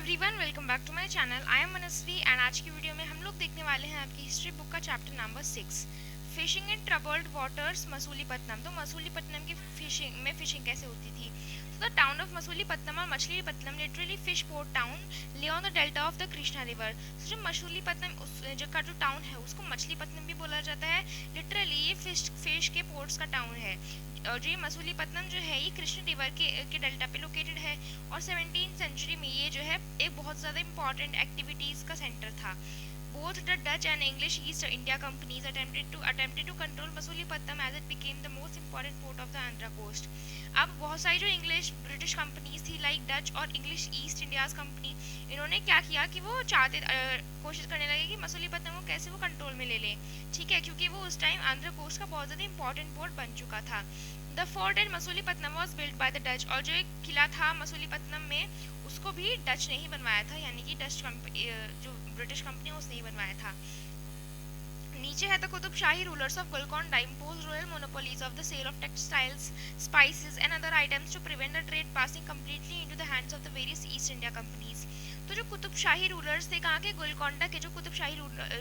Everyone, welcome back to my channel. I am Manasvi and आज की video में हम लोग देखने वाले हैं आपकी हिस्ट्री बुक का chapter number 6, fishing in troubled waters Masulipatnam. तो मसूलीपट्टनम की फिशिंग कैसे होती थी। तो द टाउन ऑफ मसूलीपट्टनम और Machilipatnam literally fish port town lay on the delta of the Krishna river. तो जो मसूलीपट्टनम जो टाउन है उसको मछलीपट्टनम भी बोला जाता है। लिटरली ये फिश के पोर्ट्स का टाउन है। और जो ये मसूलीपट्टनम जो है ये कृष्ण रिवर के डेल्टा पे लोकेटेड है। और 17th सेंचुरी में ये जो है एक बहुत ज़्यादा इंपॉर्टेंट एक्टिविटीज़ का सेंटर था। Both the Dutch and English East India companies attempted to control Masulipatnam as it became the most important port of the Andhra coast। अब बहुत सारी जो इंग्लिश ब्रिटिश कंपनीज थी लाइक डच और इंग्लिश ईस्ट इंडियाज कंपनी, इन्होंने क्या किया कि वो कोशिश करने लगे कि मसूलीपट्टनम को कैसे वो कंट्रोल में ले लें। ठीक है, क्योंकि वो उस टाइम आंध्र कोस्ट का बहुत ज़्यादा इंपॉर्टेंट पोर्ट बन चुका था। The fort eight Masulipatnam was build by the Dutch. और जो एक किला था मसूलीपट्टनम में उसको भी डच ने ही बनवाया था, यानी कि जो ब्रिटिश कंपनी उसने ही बनवाया था। नीचे है the Qutub shahi rulers of Golconda imposed royal monopolies of the sale of textiles, spices and other items to prevent the trade passing completely into the hands of the various East India companies। तो जो कुतुब शाही rulers थे, कहाँ के, गोलकोंडा के जो कुतुब शाही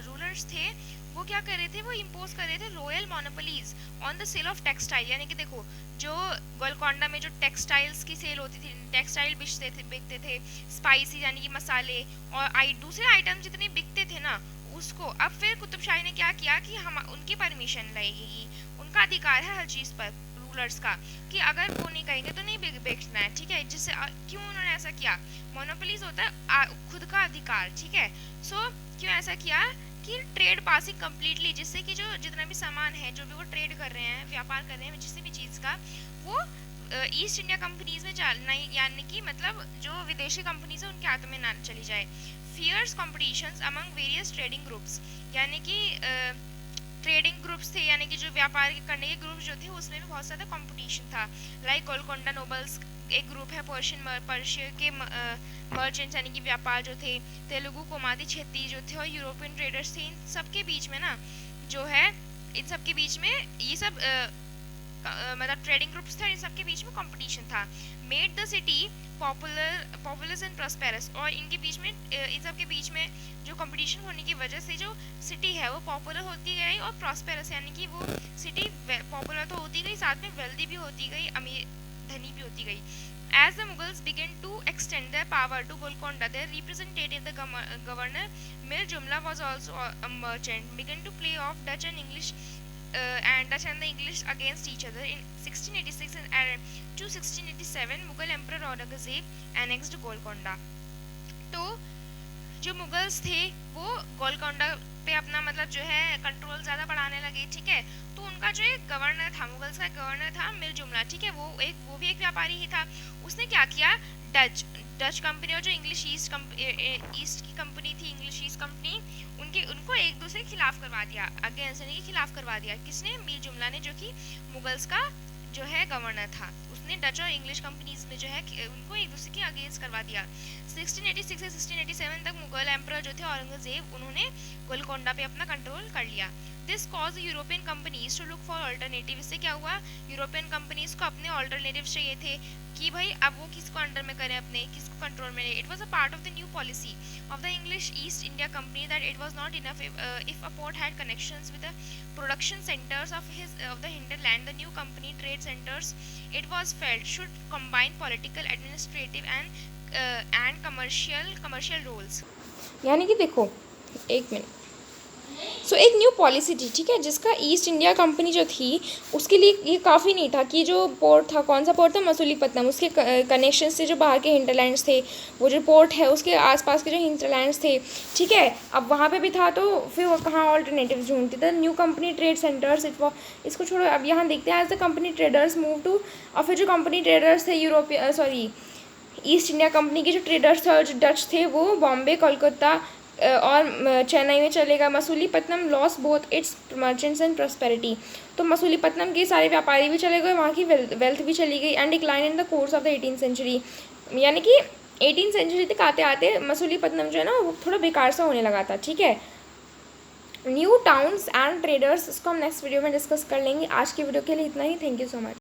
rulers थे वो क्या कर रहे थे, वो इम्पोज कर रहे थे royal monopolies on the sale of textile. यानी कि देखो, जो गोलकोंडा में जो टेक्सटाइल्स की सेल होती थी, टेक्सटाइल बिकते थे, स्पाइसी यानी कि मसाले और दूसरे आइटम जितने बिकते थे ना उसको, अब फिर कुतुबशाही ने क्या किया कि हम उनकी परमिशन लगेगी, उनका अधिकार है हर चीज़ पर रूलर्स का, कि अगर वो नहीं कहेंगे तो नहीं बेचना है। ठीक है, जिससे क्यों उन्होंने ऐसा किया, मोनोपोलीज होता है खुद का अधिकार। ठीक है, सो क्यों ऐसा किया कि ट्रेड पासिंग कम्प्लीटली, जिससे कि जो जितना भी सामान है, जो भी वो ट्रेड कर रहे हैं, व्यापार कर रहे हैं जिस भी चीज़ का, वो ईस्ट इंडिया कंपनीज में चलना, यानी कि मतलब जो विदेशी कंपनीज है उनके हाथों में ना चली जाए। Fierce competitions among various trading groups, यानी कि ट्रेडिंग ग्रुप्स थे, यानी कि जो व्यापार करने के ग्रुप्स जो थे उसमें भी बहुत ज़्यादा कंपटीशन था। लाइक गोलकोंडा नोबल्स एक ग्रुप है, पर्शिया के मर्चेंट्स यानी कि व्यापार जो थे, तेलुगु कोमाती क्षेत्रीय जो थे और यूरोपियन ट्रेडर्स थे। इन सबके बीच में ना जो है, इन सबके बीच में ये सब मतलब ट्रेडिंग ग्रुप्स थे और इन सबके बीच में कंपटीशन था। Made the city popular and prosperous. और इनके बीच में इन सब के बीच में जो कंपटीशन होने की वजह से जो सिटी है वो पॉपुलर होती गई और प्रॉस्पेरस, यानी कि वो सिटी पॉपुलर तो होती गई, साथ में वेल्दी भी होती गई, अमीर धनी भी होती गई। As the Mughals began to extend their power to Golconda, their representative, the governor Mir Jumla, was also a merchant, began to play off Dutch and the English against each other. In 1686 and to 1687, Mughal Emperor Aurangzeb annexed Golconda। तो जो Mughals थे वो गोलकोंडा पे अपना मतलब जो है control ज़्यादा बढ़ाने लगे। ठीक है, तो उनका जो एक गवर्नर था, मुगल्स का गवर्नर था मिर जुमला। ठीक है, वो भी एक व्यापारी ही था। उसने क्या किया, डच कंपनी और जो इंग्लिश ईस्ट की कंपनी थी, इंग्लिश ईस्ट कंपनी, उनको एक दूसरे के खिलाफ करवा दिया, अगेंस्ट यानी कि खिलाफ करवा दिया। किसने, मिर जुमला ने, जो कि मुगल्स का जो है गवर्नर था। उसने डच और इंग्लिश कंपनीज में जो है उनको एक दूसरे के अगेंस्ट करवा दिया। 1686 से 1687 तक मुगल एम्परर जो थे औरंगजेब, उन्होंने गोलकोंडा पे अपना कंट्रोल कर लिया। This cause European companies to look for alternative. इससे क्या हुआ, यूरोपियन कंपनीज को अपने अल्टरनेटिव चाहिए थे कि भाई अब वो किसको अंडर में करें, अपने किसको कंट्रोल में ले। It was a part of the new policy of the English east India company that it was not enough if a port had connections with the production centers of the hinterland. The new company trade centers, it was felt, should combine political, administrative and commercial roles। यानी कि देखो, एक minute, एक new policy थी। ठीक है, जिसका east India company जो थी उसके लिए ये काफ़ी नहीं था कि जो पोर्ट था, कौन सा पोर्ट था, मसूलीपट्टनम, उसके कनेक्शन से जो बाहर के हिंटरलैंड्स थे, वो जो पोर्ट है उसके आसपास के जो हिंटरलैंड्स थे। ठीक है, अब वहाँ पे भी था, तो फिर वो कहाँ ऑल्टरनेटिव ढूंढती था। न्यू कंपनी ट्रेड सेंटर्स, इसको छोड़ो, अब यहाँ देखते हैं as the company traders move to. और फिर जो कंपनी ट्रेडर्स थे ईस्ट इंडिया कंपनी के जो ट्रेडर्स थे और जो डच थे, वो बॉम्बे, कोलकाता और चेन्नई में चलेगा। Masulipatnam loss both it's merchants and prosperity. तो मसूलीपट्टनम के सारे व्यापारी भी चले गए, वहाँ की वेल्थ भी चली गई। And decline in the course of the 18th century, यानी कि 18th सेंचुरी तक आते आते मसूलीपट्टनम जो है ना वो थोड़ा बेकार सा होने लगा था। ठीक है, न्यू टाउन्स एंड ट्रेडर्स, इसको हम नेक्स्ट वीडियो में डिस्कस कर लेंगे। आज की वीडियो के लिए इतना ही। Thank you so much.